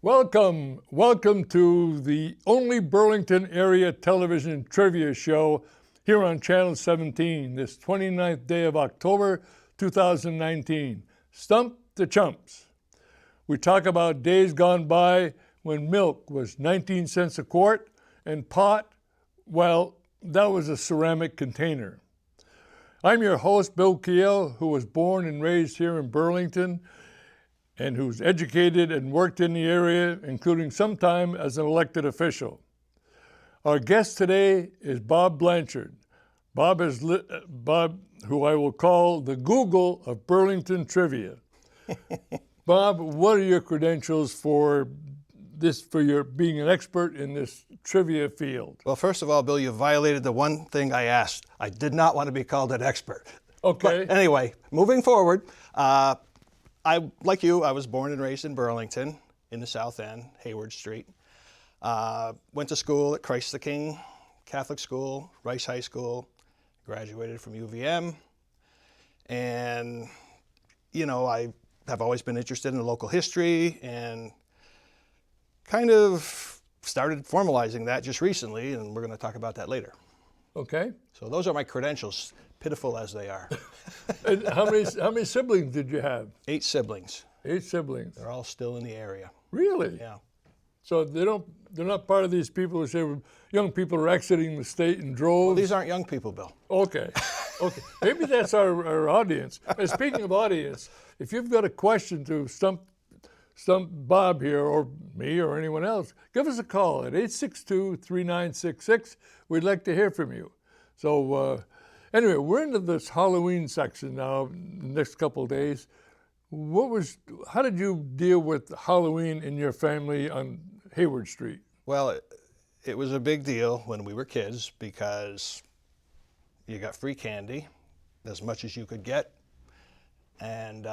Welcome to the only Burlington area television trivia show here on Channel 17, this 29th day of October, 2019. Stump the Chumps. We talk about days gone by when milk was 19 cents a quart and pot, well, that was a ceramic container. I'm your host, Bill Kiel, who was born and raised here in Burlington, and who's educated and worked in the area, including some time as an elected official. Our guest today is Bob Blanchard. Bob, who I will call the Google of Burlington trivia. Bob, what are your credentials for your being an expert in this trivia field? Well, first of all, Bill, you violated the one thing I asked. I did not want to be called an expert. Okay. But anyway, moving forward, like you, I was born and raised in Burlington in the South End, Hayward Street. Went to school at Christ the King Catholic School, Rice High School, graduated from UVM. And, you know, I have always been interested in local history and kind of started formalizing that just recently, and we're going to talk about that later. Okay. So those are my credentials, pitiful as they are. And how many siblings did you have? 8 siblings. 8 siblings. They're all still in the area. Really? Yeah. So they're not part of these people who say young people are exiting the state in droves? Well, these aren't young people, Bill. Okay. Maybe that's our audience. And speaking of audience, if you've got a question to Stump Bob here, or me, or anyone else, give us a call at 862-3966. We'd like to hear from you. So anyway, we're into this Halloween section now, the next couple of days. How did you deal with Halloween in your family on Hayward Street? Well, it was a big deal when we were kids because you got free candy, as much as you could get. And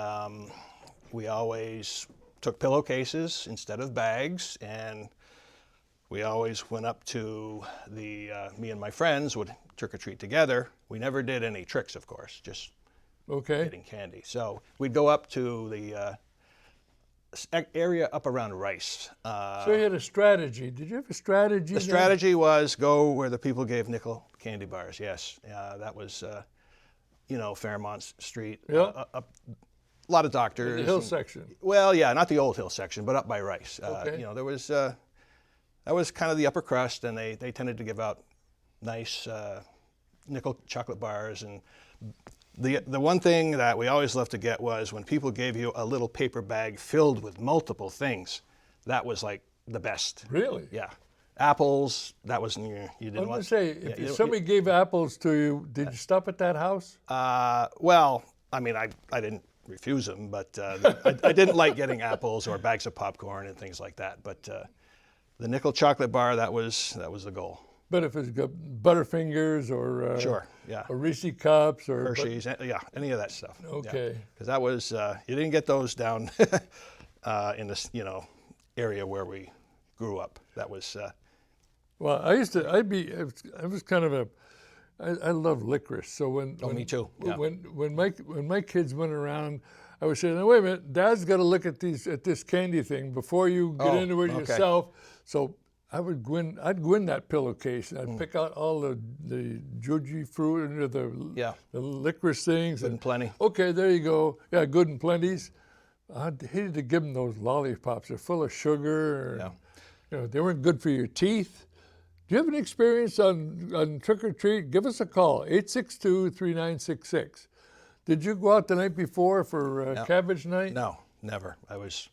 we always took pillowcases instead of bags, and we always went up to me and my friends would trick-or-treat together. We never did any tricks, of course, just getting candy. So we'd go up to the area up around Rice. So you had a strategy. Did you have a strategy? The strategy was go where the people gave nickel candy bars, yes. That was, Fairmont Street, yeah. A lot of doctors. The hill section. Well, yeah, not the old hill section, but up by Rice. Okay. There was, that was kind of the upper crust, and they tended to give out nice nickel chocolate bars. And the one thing that we always loved to get was when people gave you a little paper bag filled with multiple things. That was like the best. Really? Yeah. Apples, that was, you didn't want. I was going to say, if somebody gave apples to you, did you stop at that house? Well, I mean, I didn't refuse them, but I didn't like getting apples or bags of popcorn and things like that. But the nickel chocolate bar, that was the goal. But if it's got Butterfingers or sure, yeah, or Reese cups or Hershey's, yeah, any of that stuff. Okay. Because that was you didn't get those down in this area where we grew up. That was. Well, I was kind of I love licorice. So when me too. Yeah. When my kids went around, I would say, "Now wait a minute, Dad's got to look at this candy thing before you get into it yourself." So I'd go in that pillowcase and I'd pick out all the juji fruit and the licorice things. Good and plenty. Okay, there you go. Yeah, good and plenty's. I hated to give them those lollipops. They're full of sugar. Yeah. They weren't good for your teeth. Do you have any experience on trick or treat? Give us a call, 862-3966. Did you go out the night before for cabbage night? No, never. I was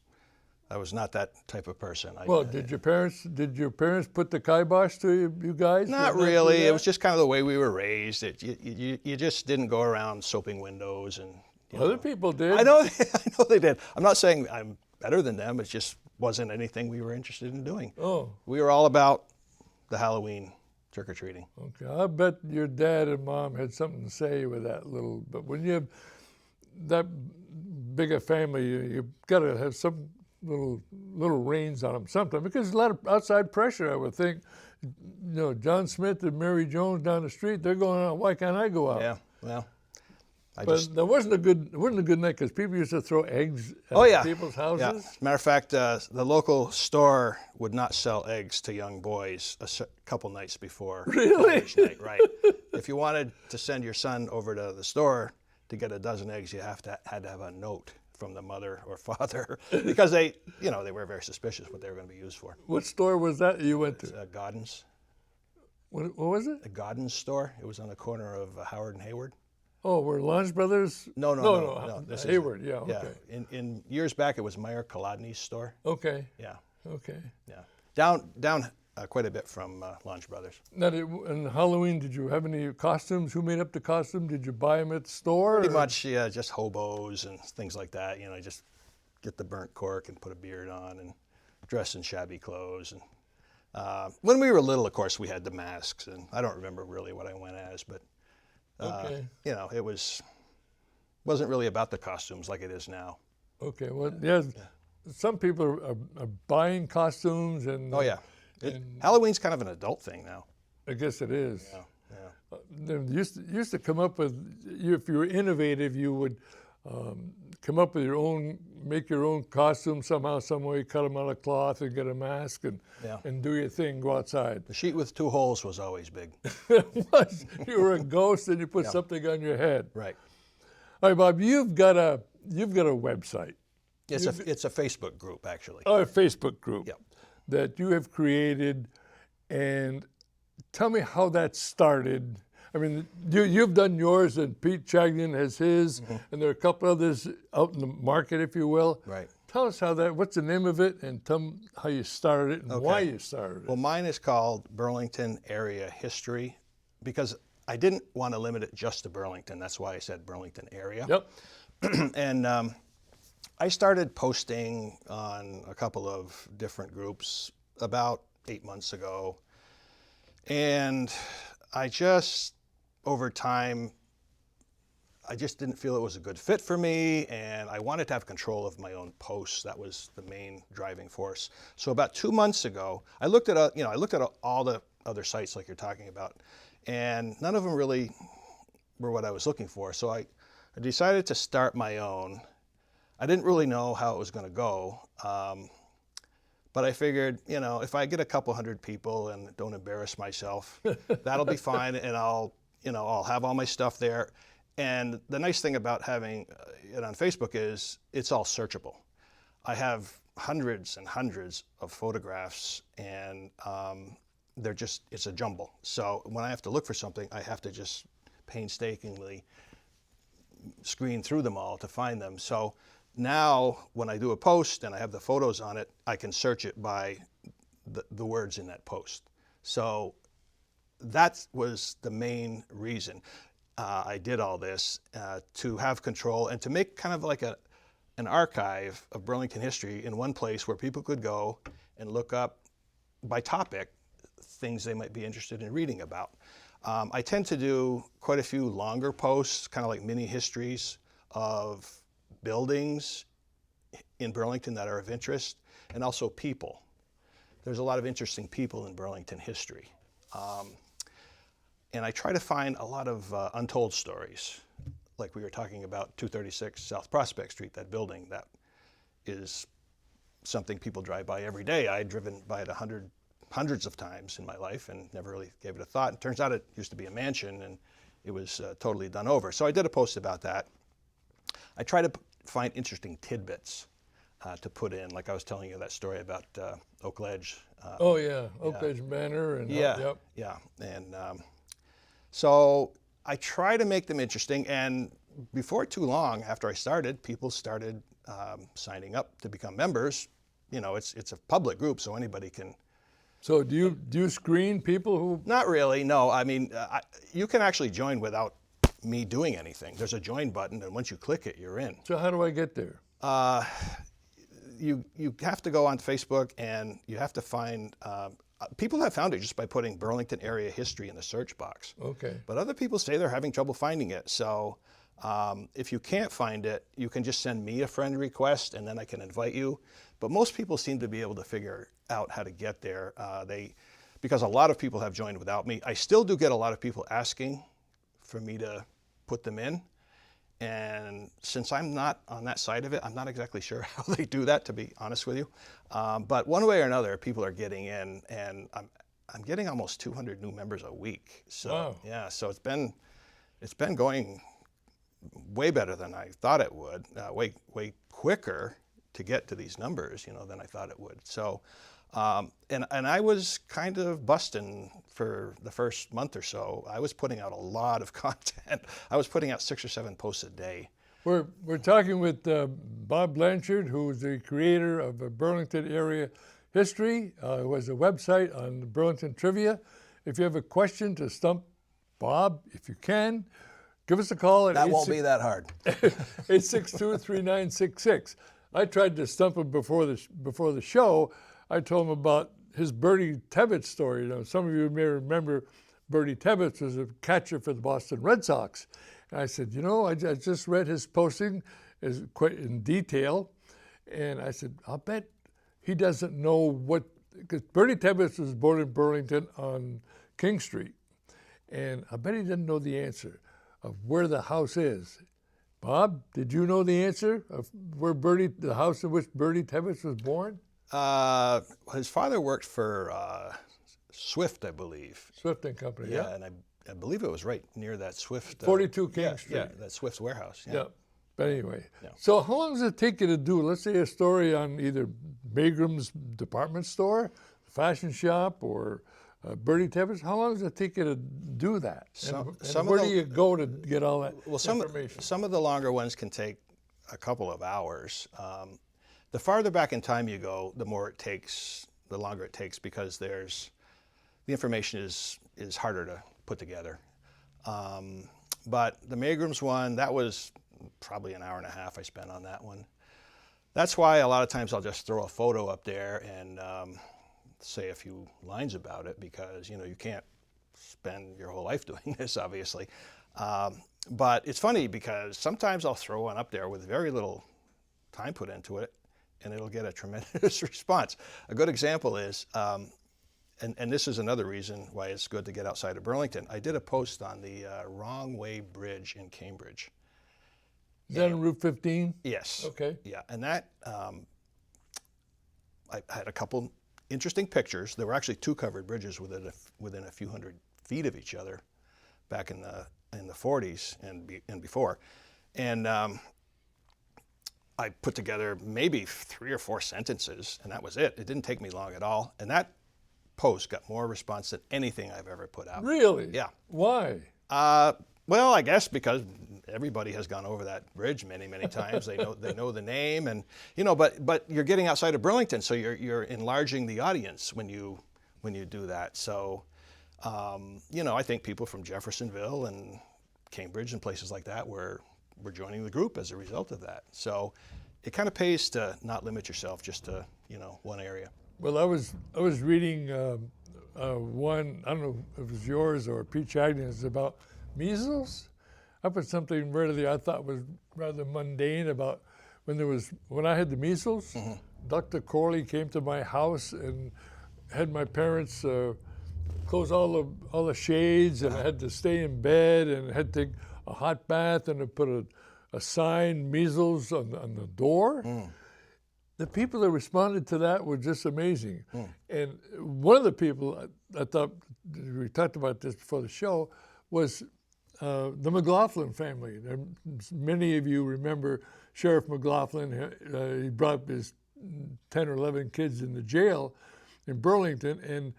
not that type of person. Did your parents put the kibosh to you guys? Not really. It was just kind of the way we were raised. You just didn't go around soaping windows and. Other people did. I know they did. I'm not saying I'm better than them. It just wasn't anything we were interested in doing. Oh. We were all about the Halloween trick-or-treating. Okay, I bet your dad and mom had something to say with that little, but when you have that big a family, you've got to have some little reins on them sometime, because there's a lot of outside pressure, I would think. John Smith and Mary Jones down the street, they're going out, why can't I go out? Yeah, well, But there wasn't a good night because people used to throw eggs at Oh yeah, people's yeah. houses. Matter of fact, the local store would not sell eggs to young boys a couple nights before Really? college night. Right. If you wanted to send your son over to the store to get a dozen eggs, you had to have a note from the mother or father because they were very suspicious what they were going to be used for. What store was that you went to? Godden's. What was it? A Godden's store. It was on the corner of Howard and Hayward. Oh, were Lunch Brothers? No. This Hayward, is, yeah, okay. Yeah. In years back, it was Meyer Kolodny's store. Okay. Yeah. Okay. Yeah. Down quite a bit from Lunch Brothers. Now, in Halloween, did you have any costumes? Who made up the costume? Did you buy them at the store? Pretty much, yeah, just hobos and things like that. Just get the burnt cork and put a beard on and dress in shabby clothes. And when we were little, of course, we had the masks, and I don't remember really what I went as, but Okay. it wasn't really about the costumes like it is now. Okay. Well, yeah. Some people are buying costumes and. Oh yeah, Halloween's kind of an adult thing now. I guess it is. Yeah. They used to come up with, if you were innovative, you would come up with make your own costume somehow, some way, cut them out of cloth and get a mask and do your thing, go outside. The sheet with 2 holes was always big. It was. You were a ghost and you put something on your head. Right. All right, Bob, you've got a website. It's a Facebook group, actually. Oh, a Facebook group Yep. that you have created, and tell me how that started. I mean, you've done yours, and Pete Chagnon has his, and there are a couple others out in the market, if you will. Right. Tell us what's the name of it, and tell them how you started it and why you started it. Well, mine is called Burlington Area History because I didn't want to limit it just to Burlington. That's why I said Burlington area. Yep. And I started posting on a couple of different groups about 8 months ago. And I just, over time, I just didn't feel it was a good fit for me, and I wanted to have control of my own posts. That was the main driving force. So about 2 months ago, I looked at all the other sites like you're talking about, and none of them really were what I was looking for. So I decided to start my own. I didn't really know how it was going to go, but I figured, if I get a couple hundred people and don't embarrass myself, that'll be fine, and I'll have all my stuff there. And the nice thing about having it on Facebook is it's all searchable. I have hundreds and hundreds of photographs, and it's a jumble. So when I have to look for something, I have to just painstakingly screen through them all to find them. So now when I do a post and I have the photos on it, I can search it by the words in that post. So that was the main reason I did all this, to have control and to make kind of like an archive of Burlington history in one place where people could go and look up by topic things they might be interested in reading about. I tend to do quite a few longer posts, kind of like mini histories of buildings in Burlington that are of interest, and also people. There's a lot of interesting people in Burlington history. And I try to find a lot of untold stories, like we were talking about 236 South Prospect Street, that building that is something people drive by every day. I had driven by it hundreds of times in my life and never really gave it a thought. It turns out it used to be a mansion, and it was totally done over. So I did a post about that. I try to find interesting tidbits to put in, like I was telling you that story about Oak Ledge. Oak Ledge Manor. And yeah. And so I try to make them interesting, and before too long, after I started, people started signing up to become members. It's a public group, so anybody can. So do you screen people who? Not really, no. I mean, you can actually join without me doing anything. There's a join button, and once you click it, you're in. So how do I get there? You have to go on Facebook, and you have to find. People have found it just by putting Burlington Area History in the search box. Okay. But other people say they're having trouble finding it. So if you can't find it, you can just send me a friend request, and then I can invite you. But most people seem to be able to figure out how to get there. Because a lot of people have joined without me. I still do get a lot of people asking for me to put them in. And since I'm not on that side of it, I'm not exactly sure how they do that, to be honest with you. But one way or another, people are getting in, and I'm getting almost 200 new members a week. So Wow. yeah, so it's been going way better than I thought it would, way quicker to get to these numbers, than I thought it would. So, and I was kind of busting for the first month or so. I was putting out a lot of content. I was putting out 6 or 7 posts a day. We're talking with Bob Blanchard, who is the creator of Burlington Area History, who has a website on Burlington Trivia. If you have a question to stump Bob, if you can, give us a call at That won't be that hard. 862-3966. I tried to stump him before the show. I told him about his Bertie Tebbetts story. Some of you may remember Bertie Tebbetts was a catcher for the Boston Red Sox. And I said, I just read his posting quite in detail. And I said, I'll bet he doesn't know because Bertie Tebbetts was born in Burlington on King Street. And I bet he didn't know the answer of where the house is. Bob, did you know the answer of where the house in which Bertie Tebbetts was born? His father worked for Swift, I believe. Swift and Company, yeah. And I believe it was right near that Swift. 42 King Street. Yeah, that Swift's warehouse. Yeah. But anyway, Yeah. So how long does it take you to do, let's say, a story on either Magram's department store, fashion shop, or Bertie Tebbetts? How long does it take you to do that? And where do you go to get all that information? Some of the longer ones can take a couple of hours. The farther back in time you go, the more it takes, the longer it takes, because the information is harder to put together. But the Magram's one, that was probably an hour and a half I spent on that one. That's why a lot of times I'll just throw a photo up there and say a few lines about it, because you can't spend your whole life doing this, obviously. But it's funny because sometimes I'll throw one up there with very little time put into it, and it'll get a tremendous response. A good example is, and this is another reason why it's good to get outside of Burlington. I did a post on the Wrong Way Bridge in Cambridge. Is that on Route 15? Yes. Okay. Yeah, and that I had a couple interesting pictures. There were actually 2 covered bridges within a few hundred feet of each other, back in the 40s and before, and I put together maybe 3 or 4 sentences, and that was it. It didn't take me long at all, and that post got more response than anything I've ever put out. Really? Yeah. Why? Well, I guess because everybody has gone over that bridge many, many times. They know the name, and but you're getting outside of Burlington, so you're enlarging the audience when you do that. So, I think people from Jeffersonville and Cambridge and places like that were joining the group as a result of that. So, it kind of pays to not limit yourself just to one area. Well, I was reading one, I don't know if it was yours or Pete Chagnon's, about measles. I put something really I thought was rather mundane about when I had the measles. Mm-hmm. Dr. Corley came to my house and had my parents close all the shades, and I had to stay in bed, and I had to take a hot bath, and I put a sign, measles, on the door. Mm. The people that responded to that were just amazing. Mm. And one of the people, I thought, we talked about this before the show, was the McLaughlin family. And many of you remember Sheriff McLaughlin. He brought his 10 or 11 kids in the jail in Burlington, and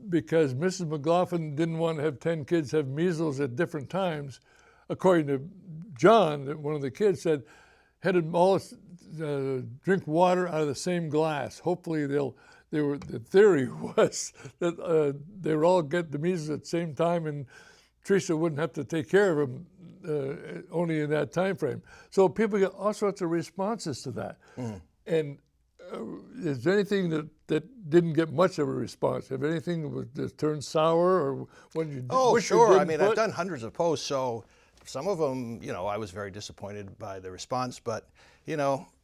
because Mrs. McLaughlin didn't want to have 10 kids have measles at different times, according to John, one of the kids said, had them all drink water out of the same glass. Hopefully the theory was that they would all get the measles at the same time, and Teresa wouldn't have to take care of them only in that time frame. So people get all sorts of responses to that. Mm. And is there anything that didn't get much of a response? Have anything that turned sour, or when you? Oh, sure. I mean, I've done hundreds of posts, so some of them, I was very disappointed by the response. But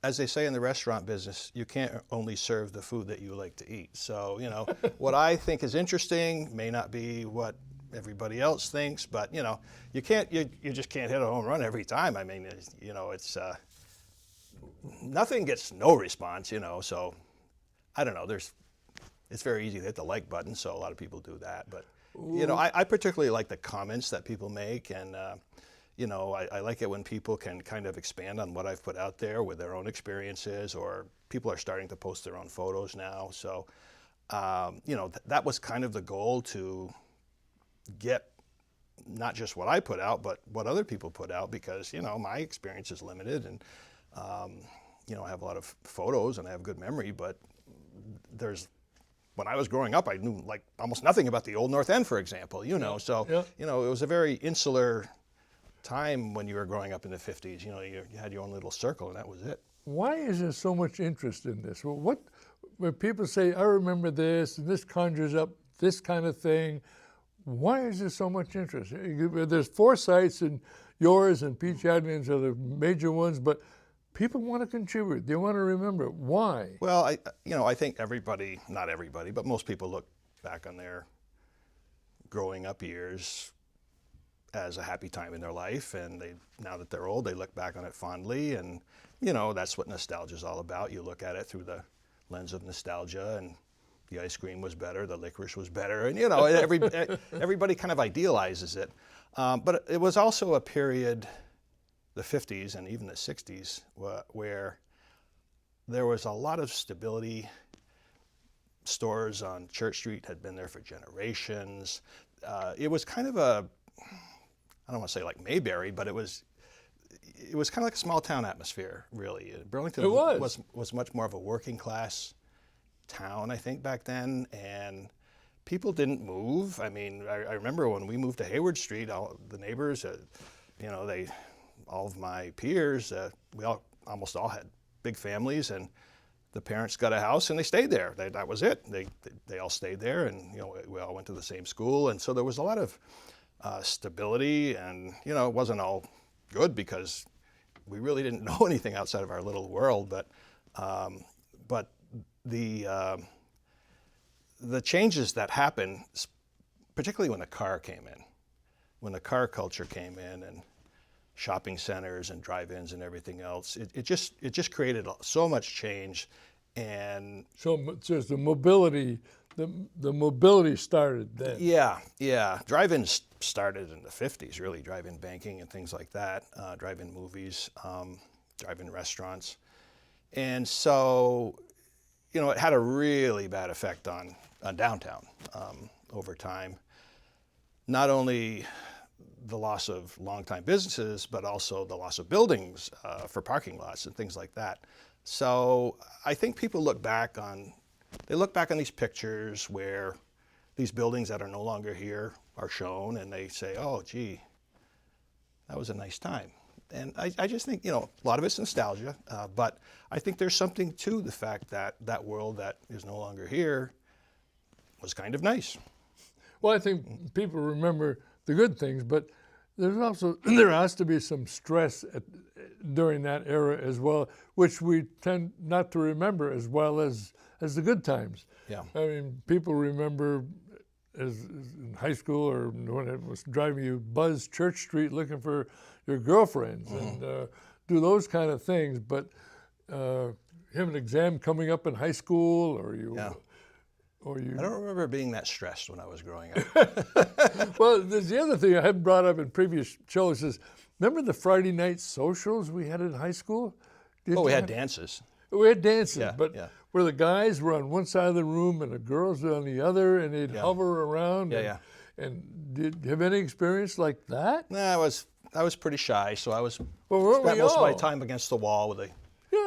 as they say in the restaurant business, you can't only serve the food that you like to eat. So what I think is interesting may not be what everybody else thinks, but you can't, you just can't hit a home run every time. I mean, it's nothing gets no response, so I don't know. It's very easy to hit the like button, so a lot of people do that. But I particularly like the comments that people make, and I like it when people can kind of expand on what I've put out there with their own experiences, or people are starting to post their own photos now. So that was kind of the goal, to get not just what I put out, but what other people put out, because my experience is limited, and I have a lot of photos and I have good memory, but when I was growing up, I knew like almost nothing about the Old North End, for example, so it was a very insular time when you were growing up in the 50s. You had your own little circle, and that was it. Why is there so much interest in this? Well, when people say, I remember this, and this conjures up this kind of thing, why is there so much interest? There's 4 sites, and yours and Pete Chadley's are the major ones, but people want to contribute. They want to remember. Why? Well, I think everybody, not everybody, but most people look back on their growing up years as a happy time in their life, and now that they're old, they look back on it fondly, and that's what nostalgia is all about. You look at it through the lens of nostalgia, and the ice cream was better, the licorice was better, and everybody kind of idealizes it. But it was also a period, the 50s and even the 60s, where there was a lot of stability. Stores on Church Street had been there for generations. It was kind of I don't want to say like Mayberry, but it was kind of like a small town atmosphere, really. Burlington was much more of a working class town, I think, back then, and people didn't move. I mean, I remember when we moved to Hayward Street, all the neighbors, all of my peers, we almost all had big families, and the parents got a house and they stayed there. That was it. They all stayed there, and we all went to the same school, and so there was a lot of stability, and it wasn't all good because we really didn't know anything outside of our little world. But the changes that happened, particularly when the car came in, when the car culture came in, and shopping centers and drive-ins and everything else, it just created so much change. And so just the mobility started then. Yeah. Drive-ins started in the 50s, really. Drive-in banking and things like that, drive-in movies, drive-in restaurants. And so, it had a really bad effect on downtown over time. Not only the loss of longtime businesses, but also the loss of buildings for parking lots and things like that. So I think people look back on these pictures where these buildings that are no longer here are shown, and they say, oh, gee, that was a nice time. And I just think, a lot of it's nostalgia, but I think there's something to the fact that that world that is no longer here was kind of nice. Well, I think people remember the good things, but there has to be some stress during that era as well, which we tend not to remember as well as the good times. Yeah. I mean, people remember as in high school, or when it was driving you buzz Church Street looking for your girlfriends, and do those kind of things. But have an exam coming up in high school, or you. Yeah. Or you. I don't remember being that stressed when I was growing up. Well, there's the other thing I had brought up in previous shows is, remember the Friday night socials we had in high school? We had dances. We had dances, but yeah. where the guys were on one side of the room and the girls were on the other, and they'd hover around. Yeah. And did you have any experience like that? Nah, I was pretty shy, so I was spent most of my time against the wall with the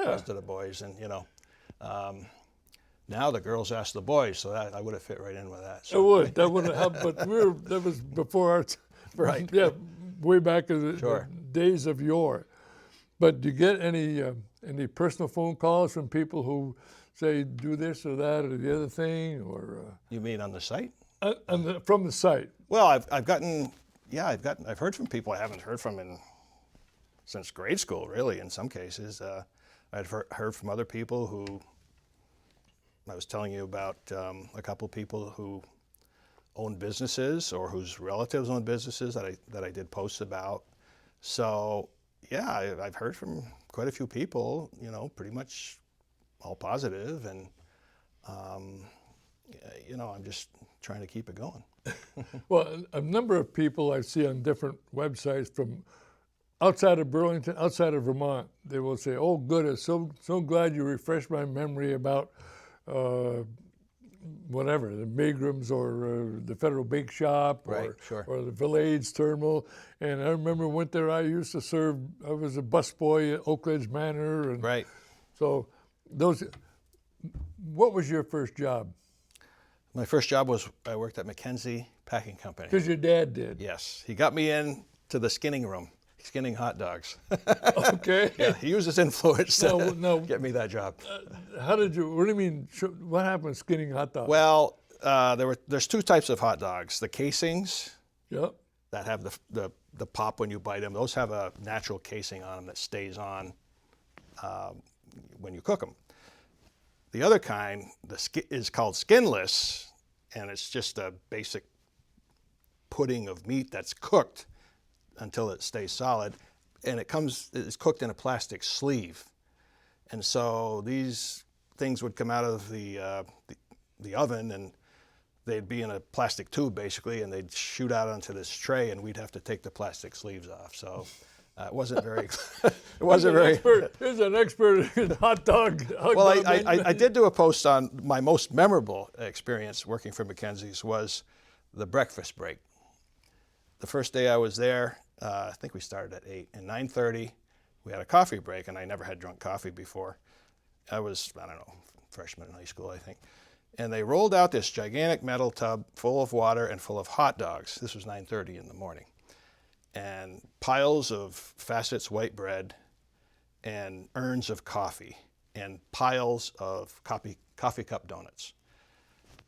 rest of the boys, and now the girls ask the boys, so that I would have fit right in with that. So. It would. That would have helped, but that was before our right. Yeah, way back in the days of yore. But do you get any personal phone calls from people who say do this or that or the other thing, or? You mean on the site? From the site. Well, I've heard from people I haven't heard from since grade school, really. In some cases, I've heard from other people who. I was telling you about a couple people who own businesses or whose relatives own businesses that I did posts about. So yeah, I've heard from quite a few people, you know, pretty much all positive, and you know, I'm just trying to keep it going. Well, a number of people I see on different websites from outside of Burlington, outside of Vermont, they will say, "Oh, goodness, so glad you refreshed my memory about whatever, the Magrams or the Federal Bake Shop Right, sure. or the Village Terminal." And I remember went there. I used to serve. I was a busboy at Oak Ridge Manor, and Right. so those. What was your first job? My first job was I worked at McKenzie Packing Company. Because your dad did. Yes, he got me in to the skinning room, skinning hot dogs. Okay. Yeah, he used his influence to No. get me that job. How did you? What do you mean? What happened skinning hot dogs? Well, there's two types of hot dogs: the casings Yep. that have the pop when you bite them. Those have a natural casing on them that stays on when you cook them. The other kind, is called skinless, and it's just a basic pudding of meat that's cooked until it stays solid, and it's cooked in a plastic sleeve. And so these things would come out of the oven, and they'd be in a plastic tube basically, and they'd shoot out onto this tray, and we'd have to take the plastic sleeves off. So it wasn't very. It wasn't very. Here's an expert in hot dog. Well, I did do a post on my most memorable experience working for McKenzie's was the breakfast break. The first day I was there, I think we started at 8. And 9:30, we had a coffee break, and I never had drunk coffee before. I don't know, freshman in high school, I think. And they rolled out this gigantic metal tub full of water and full of hot dogs. This was 9:30 in the morning. And piles of Facet's white bread and urns of coffee and piles of coffee cup donuts.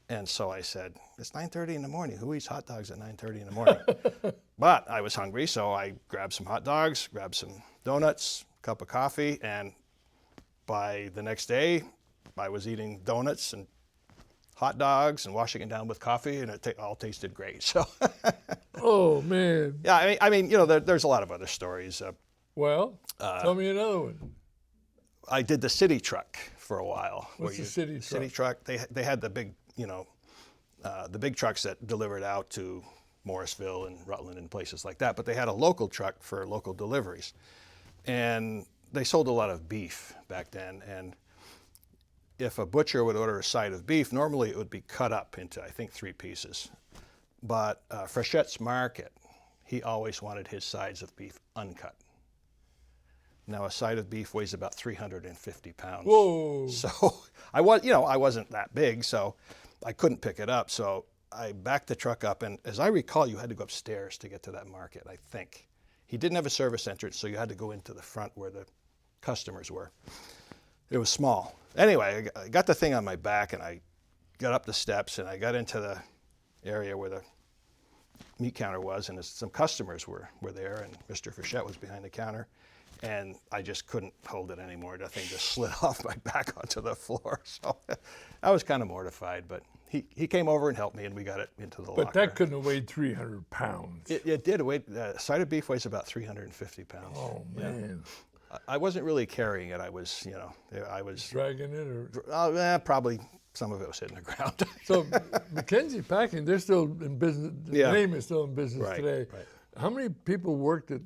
And so I said, it's 9:30 in the morning. Who eats hot dogs at 9:30 in the morning? But I was hungry, so I grabbed some hot dogs, grabbed some donuts, cup of coffee, and by the next day, I was eating donuts and hot dogs and washing it down with coffee, and it all tasted great. So, Oh man. yeah, I mean, you know, there's a lot of other stories. Well, tell me another one. I did the city truck for a while. What's the city truck? City truck. They had the big, you know, the big trucks that delivered out to Morrisville and Rutland and places like that. But they had a local truck for local deliveries, and they sold a lot of beef back then. And if a butcher would order a side of beef, normally it would be cut up into, I think, 3 pieces. But Frechette's Market, he always wanted his sides of beef uncut. Now a side of beef weighs about 350 pounds. Whoa. So I wasn't that big, so I couldn't pick it up. So I backed the truck up, and as I recall, you had to go upstairs to get to that market, I think. He didn't have a service entrance, so you had to go into the front where the customers were. It was small. Anyway, I got the thing on my back, and I got up the steps, and I got into the area where the meat counter was, and some customers were there, and Mr. Frechette was behind the counter, and I just couldn't hold it anymore. The thing just slid off my back onto the floor. So I was kind of mortified, but he came over and helped me, and we got it into the locker. But that couldn't have weighed 300 pounds. It did. A side of beef weighs about 350 pounds. Oh man. Yeah. I wasn't really carrying it. I was Dragging it, or probably some of it was hitting the ground. so McKenzie Packing, they're still in business. The name is still in business today. Right. How many people worked at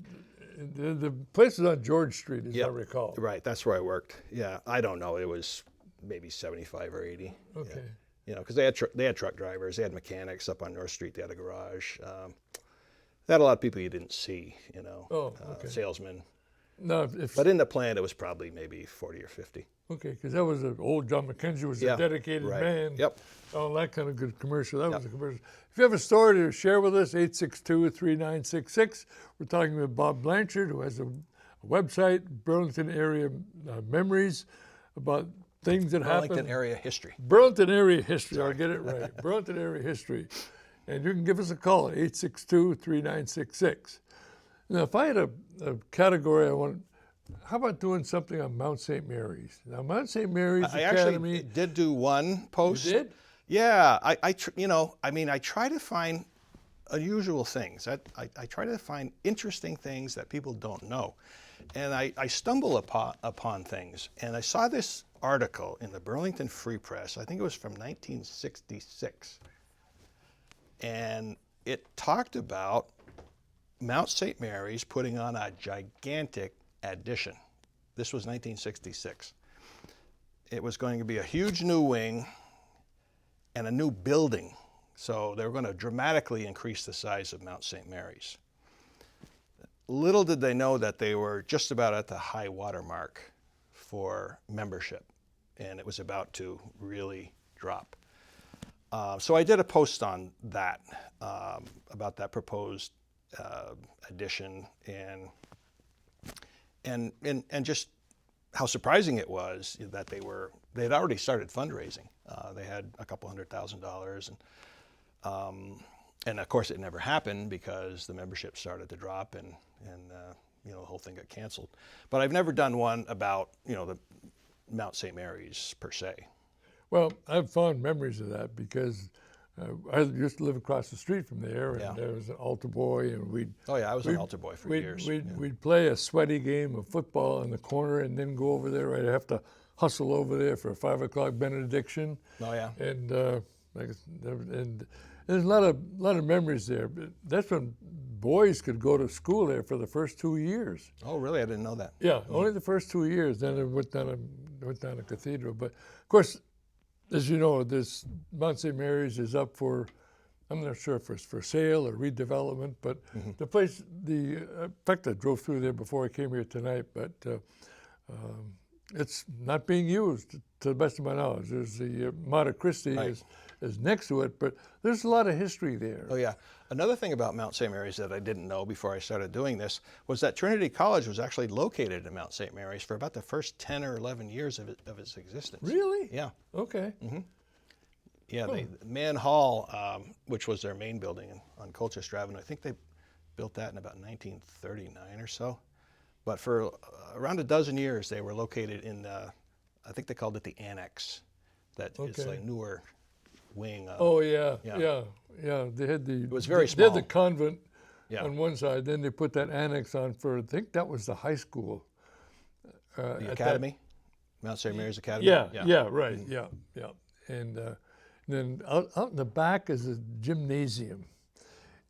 the place is on George Street, as I recall? Right, that's where I worked. Yeah, I don't know. It was maybe 75 or 80. Okay. Yeah. You know, because they had truck drivers, they had mechanics up on North Street. They had a garage. They had a lot of people you didn't see. You know, salesmen. No, but in the plant, it was probably maybe 40 or 50. Okay, because that was old John McKenzie was a dedicated man. Yep. Oh, that kind of good commercial. That was a commercial. If you have a story to share with us, 862-3966. We're talking with Bob Blanchard, who has a website, Burlington Area Memories, about things that happened. Burlington Area history. Burlington Area history. I'll get it right. Burlington Area history. And you can give us a call at 862-3966. Now, if I had a category I want, how about doing something on Mount St. Mary's? Now, Mount St. Mary's I Academy. actually did do one post. You did? Yeah, I try to find unusual things. I try to find interesting things that people don't know. And I stumble upon things. And I saw this article in the Burlington Free Press, I think it was from 1966. And it talked about Mount St. Mary's putting on a gigantic addition. This was 1966. It was going to be a huge new wing and a new building. So they were going to dramatically increase the size of Mount St. Mary's. Little did they know that they were just about at the high water mark for membership, and it was about to really drop. So I did a post on that, about that proposed addition, and just how surprising it was that they'd already started fundraising. They had a couple $100,000, and of course it never happened because the membership started to drop, and the whole thing got canceled. But I've never done one about the Mount St. Mary's per se. Well, I have fond memories of that because I used to live across the street from there, and there was an altar boy, and we'd... Oh yeah, I was an altar boy for years. We'd play a sweaty game of football in the corner and then go over there. I'd have to hustle over there for a 5 o'clock benediction. Oh yeah. And there's a lot of memories there. But that's when boys could go to school there for the first 2 years. Oh really? I didn't know that. Yeah, only the first 2 years. Then it went down a cathedral. But of course, as you know, this Mount St. Mary's is up for, I'm not sure if it's for sale or redevelopment, but the place, in fact, I drove through there before I came here tonight, but it's not being used to the best of my knowledge. There's the Mater Christi is next to it, but there's a lot of history there. Oh yeah. Another thing about Mount St. Mary's that I didn't know before I started doing this was that Trinity College was actually located in Mount St. Mary's for about the first 10 or 11 years of its existence. Really? Yeah. Okay. Yeah, Mann Hall, which was their main building on Colchester Avenue, I think they built that in about 1939 or so. But for around a dozen years, they were located in, I think they called it the Annex. That is like newer wing. Oh yeah. They had the. It was very small. They had the convent on one side. Then they put that annex on for, I think that was the high school. The academy, Mount St. Mary's Academy. Yeah, right. Yeah. And then out in the back is a gymnasium,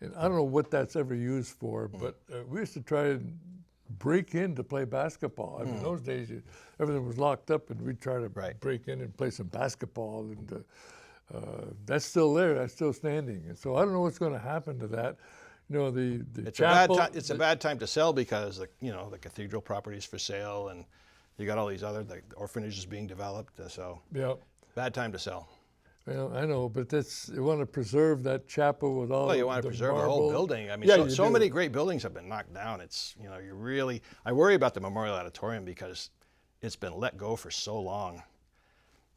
and I don't know what that's ever used for, but we used to try to break in to play basketball. I mean, in those days, everything was locked up, and we'd try to break in and play some basketball, and that's still there. That's still standing. And so I don't know what's going to happen to that. The it's chapel. It's a bad time to sell because the cathedral property is for sale, and you got all these other the orphanages being developed. So bad time to sell. Well, I know, but you want to preserve that chapel with all. Well, you want to preserve the whole building. I mean, so many great buildings have been knocked down. It's I worry about the Memorial Auditorium because it's been let go for so long.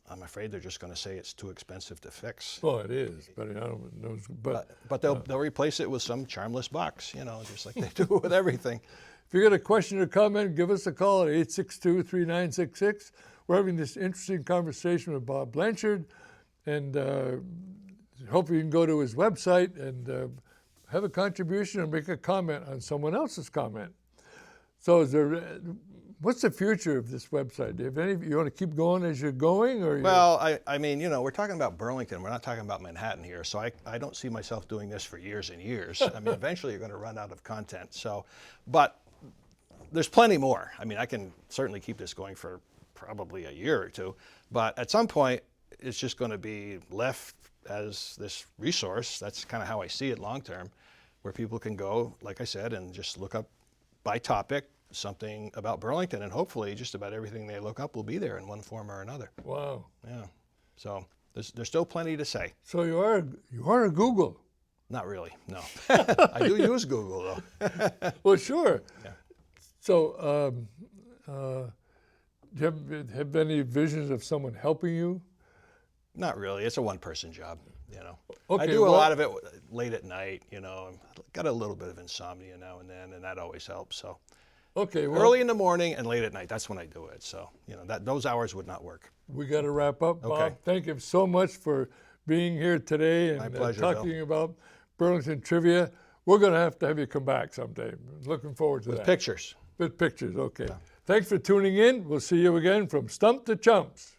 I'm afraid they're just going to say it's too expensive to fix. Well, it is, but I don't know. But they'll replace it with some charmless box, just like they do with everything. If you got a question or comment, give us a call at 862-3966. We're having this interesting conversation with Bob Blanchard, and hope you can go to his website and have a contribution or make a comment on someone else's comment. So what's the future of this website? Do you want to keep going as you're going? Well, I mean, we're talking about Burlington. We're not talking about Manhattan here. So I don't see myself doing this for years and years. I mean, eventually you're going to run out of content. So, but there's plenty more. I mean, I can certainly keep this going for probably a year or two. But at some point, it's just going to be left as this resource. That's kind of how I see it long term, where people can go, like I said, and just look up by topic something about Burlington, and hopefully just about everything they look up will be there in one form or another. Wow. Yeah. So there's still plenty to say. So you are a Google. Not really, no. I do use Google though. Well, sure. Yeah. So do you have any visions of someone helping you? Not really. It's a one-person job, Okay, I do a lot of it late at night, I've got a little bit of insomnia now and then, and that always helps. So okay, well, early in the morning and late at night, that's when I do it. So, those hours would not work. We got to wrap up, Bob. Okay. Thank you so much for being here today My and pleasure, talking about Burlington trivia. We're going to have you come back someday. Looking forward to With that. pictures. With pictures, okay. Thanks for tuning in. We'll see you again from Stump to Chumps.